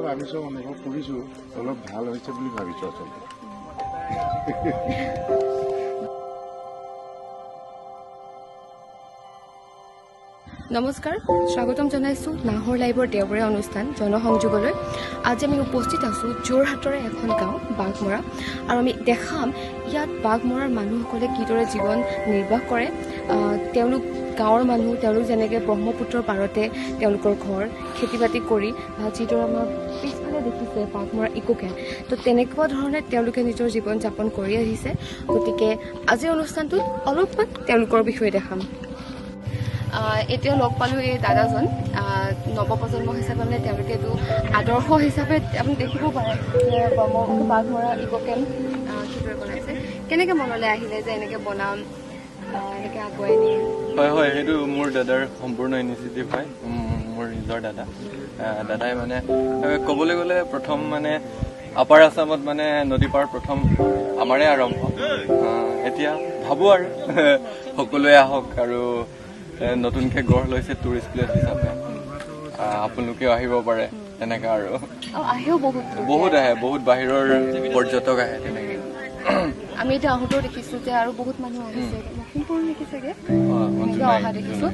ভাবিছোঁ অনুভৱ কৰিছোঁ অলপ ভাল হৈছে বুলি ভাবিছোঁ আচলতে। নমস্কাৰ, স্বাগতম জনাইছোঁ নাহৰ লাইভৰ দেওবৰীয়া অনুষ্ঠান জনসংযোগলৈ। আজি আমি উপস্থিত আছোঁ যোৰহাটৰে এখন গাঁও বাঘমৰা, আৰু আমি দেখাম ইয়াত বাঘমৰাৰ মানুহসকলে কিদৰে জীৱন নিৰ্বাহ কৰে। তেওঁলোক গাঁৱৰ মানুহ, তেওঁলোক যেনেকৈ ব্ৰহ্মপুত্ৰৰ পাৰতে তেওঁলোকৰ ঘৰ, খেতি বাতি কৰি বা যিদৰে আমাৰ পিছফালে দেখিছে বাঘমৰা ইকো কেম্প, তো তেনেকুৱা ধৰণে তেওঁলোকে নিজৰ জীৱন যাপন কৰি আহিছে। গতিকে আজিৰ অনুষ্ঠানটোত অলপমান তেওঁলোকৰ বিষয়ে দেখাম। এতিয়া লগ পালোঁ এই দাদাজন, নৱপ্ৰজন্ম হিচাপে মানে তেওঁলোকে এইটো আদৰ্শ হিচাপে আপুনি দেখিব পাৰে যে বাঘমৰা ইকো কেম্প কিদৰে বনাইছে। কেনেকৈ মনলৈ আহিলে যে এনেকৈ বনাম, এনেকৈ আগুৱাই নিম? হয়, সেইটো মোৰ দাদাৰ সম্পূৰ্ণ ইনিচিয়েটিভ হয়, মোৰ নিজৰ দাদাই মানে ক'বলৈ গ'লে প্ৰথম মানে আপাৰ আছামত মানে নদী পাৰ প্ৰথম আমাৰে আৰম্ভ। এতিয়া ভাবোঁ আৰু সকলোৱে আহক, আৰু নতুনকৈ গঢ় লৈছে টুৰিষ্ট প্লেচ হিচাপে, আপোনালোকেও আহিব পাৰে তেনেকৈ। আৰু আহেও বহুত আহে, বহুত বাহিৰৰ পৰ্যটক আহে তেনেকৈ। আমি এতিয়া আহোঁতেও দেখিছোঁ যে আৰু বহুত মানুহ আহিছে, লখিমপুৰ নেকি চাগে অহা দেখিছোঁ।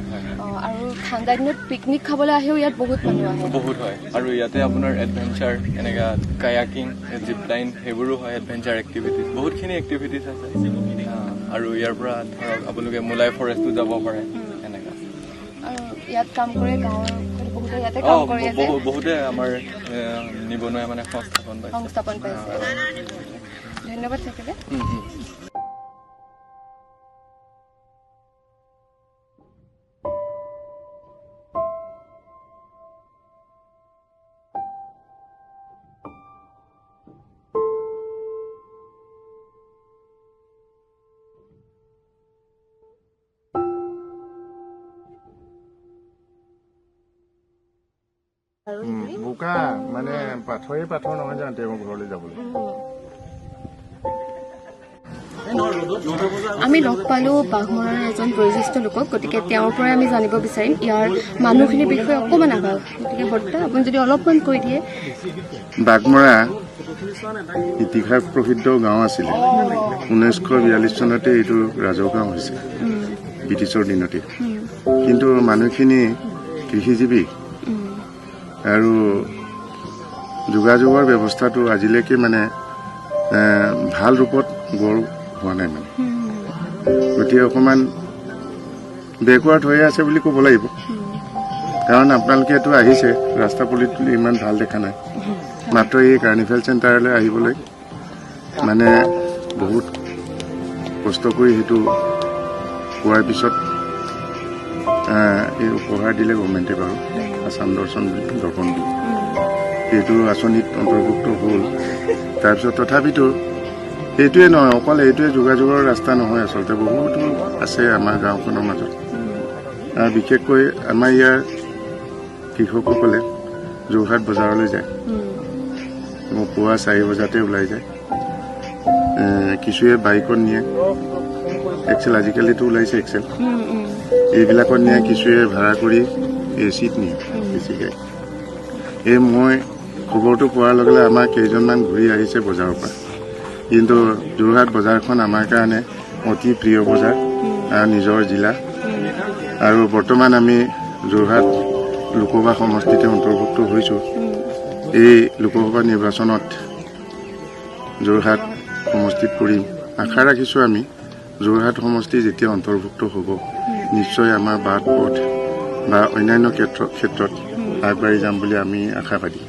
আৰু ঠাণ্ডা দিনত পিকনিক খাবলৈ আহেও ইয়াত বহুত মানুহ আহে। বহুত হয়, আৰু ইয়াতে আপোনাৰ এডভেঞ্চাৰ এনেকুৱা কায়াকিং, জিপ লাইন সেইবোৰো হয়, এডভেঞ্চাৰ এক্টিভিটিজ বহুতখিনি এক্টিভিটিজ আছে। আৰু ইয়াৰ পৰা ধৰক আপোনালোকে মোলাই ফৰেষ্টটো যাব পাৰে এনেকুৱা। আৰু ইয়াত কাম কৰে গাঁৱৰ বহুতে, ইয়াতে কাম কৰি আছে, বহুতে আমাৰ নিবনুৱাই মানে সংস্থাপন পাইছে। ধন্যবাদ থাকিলে। বোকা মানে পাথৰ নহয় জানো তেওঁৰ ঘৰলৈ যাবলৈ। আমি লগ পালোঁ বাঘমৰাৰ এজন বয়োজ্যেষ্ঠ লোকক, গতিকে তেওঁৰ পৰাই আমি জানিব বিচাৰিম ইয়াৰ মানুহখিনিৰ বিষয়ে অকণমান আভাস। গতিকে বৰ্তা, আপুনি যদি অলপমান কৈ দিয়ে। বাঘমৰা ইতিহাস প্ৰসিদ্ধ গাঁও আছিলে। 1942 চনতে এইটো ৰাজহুৱা হৈছে, ব্ৰিটিছৰ দিনতে। কিন্তু মানুহখিনি কৃষিজীৱী, আৰু যোগাযোগৰ ব্যৱস্থাটো আজিলৈকে মানে ভাল ৰূপত গঢ় হোৱা নাই মানে। গতিকে অকণমান বেকৱাৰ্ড হৈ আছে বুলি ক'ব লাগিব, কাৰণ আপোনালোকেতো আহিছে, ৰাস্তা পদূলি ইমান ভাল দেখা নাই। মাত্ৰ এই কাৰ্নিভেল চেণ্টাৰলৈ আহিবলৈ মানে বহুত কষ্ট কৰি সেইটো পোৱাৰ পিছত এই উপহাৰ দিলে গভৰ্ণমেণ্টে বাৰু, আছাম দৰ্শন বুলি। এইটো আঁচনিত অন্তৰ্ভুক্ত হ'ল। তাৰপিছত তথাপিতো এইটোৱে নহয়, অকল এইটোৱে যোগাযোগৰ ৰাস্তা নহয়, আচলতে বহুতো আছে আমাৰ গাঁওখনৰ মাজত। বিশেষকৈ আমাৰ ইয়াৰ কৃষকসকলে যোৰহাট বজাৰলৈ যায়, পুৱা 4 বজাতে ওলাই যায়। কিছুৱে বাইকত নিয়ে, এক্সেল আজিকালিতো ওলাইছে এক্সেল, এইবিলাকত নিয়ে। কিছুৱে ভাড়া কৰি এচিত নিয়ে বেছিকৈ। মই খবৰটো পোৱাৰ লগে লগে আমাৰ কেইজনমান ঘূৰি আহিছে বজাৰৰ পৰা। কিন্তু যোৰহাট বজাৰখন আমাৰ কাৰণে অতি প্ৰিয় বজাৰ, নিজৰ জিলা। আৰু বৰ্তমান আমি যোৰহাট লোকসভা সমষ্টিতে অন্তৰ্ভুক্ত হৈছোঁ। এই লোকসভা নিৰ্বাচনত যোৰহাট সমষ্টিত কৰিম। আশা ৰাখিছোঁ আমি যোৰহাট সমষ্টি যেতিয়া অন্তৰ্ভুক্ত হ'ব, নিশ্চয় আমাৰ বাট পথ বা অন্যান্য ক্ষেত্ৰত আগবাঢ়ি যাম বুলি আমি আশাবাদী।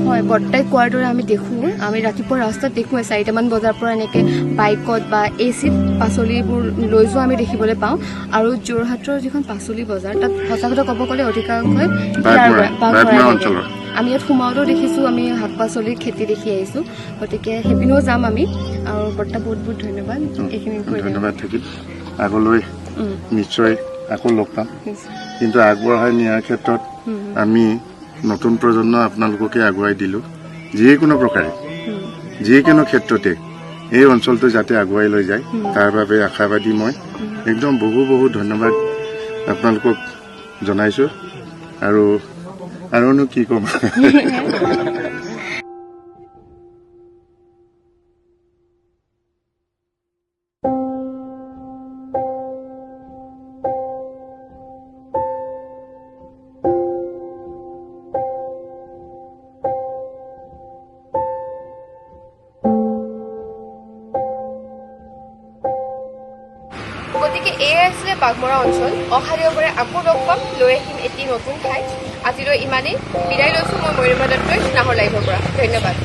হয়, বৰ্তাই কোৱাৰ দৰে আমি দেখোঁ, আমি ৰাতিপুৱা ৰাস্তাত দেখোঁ 4টামান বজাৰ পৰা এনেকৈ বাইকত বা এচিত পাচলিবোৰ লৈ যোৱা আমি দেখিবলৈ পাওঁ। আৰু যোৰহাটৰ যিখন পাচলি বজাৰ, তাত সঁচা কথা ক'ব গ'লে অধিকাংশই অঞ্চলৰ। আমি ইয়াত সোমাওঁতেও দেখিছোঁ, আমি শাক পাচলিৰ খেতি দেখি আহিছোঁ। গতিকে সেইপিনেও যাম আমি। আৰু বৰ্তা বহুত বহুত ধন্যবাদ এইখিনি। ধন্যবাদ থাকিল। আগলৈ নিশ্চয় আকৌ লগ পাম। কিন্তু আগবঢ়াই নিয়াৰ ক্ষেত্ৰত আমি নতুন প্ৰজন্ম আপোনালোককে আগুৱাই দিলোঁ। যিকোনো প্ৰকাৰে, যিকোনো ক্ষেত্ৰতে এই অঞ্চলটো যাতে আগুৱাই লৈ যায়, তাৰ বাবে আশাবাদী মই। একদম বহু ধন্যবাদ আপোনালোকক জনাইছোঁ। আৰু আৰুনো কি ক'ম গতিকে এয়াই আছিলে বাঘমৰা অঞ্চল। অহা দেওবাৰে আকৌ লগ পাম, লৈ আহিম এটি নতুন ঠাই। আজিলৈ ইমানেই, বিদায় লৈছোঁ মই মৰিমা দত্তই নাহৰ লাইভৰ পৰা। ধন্যবাদ।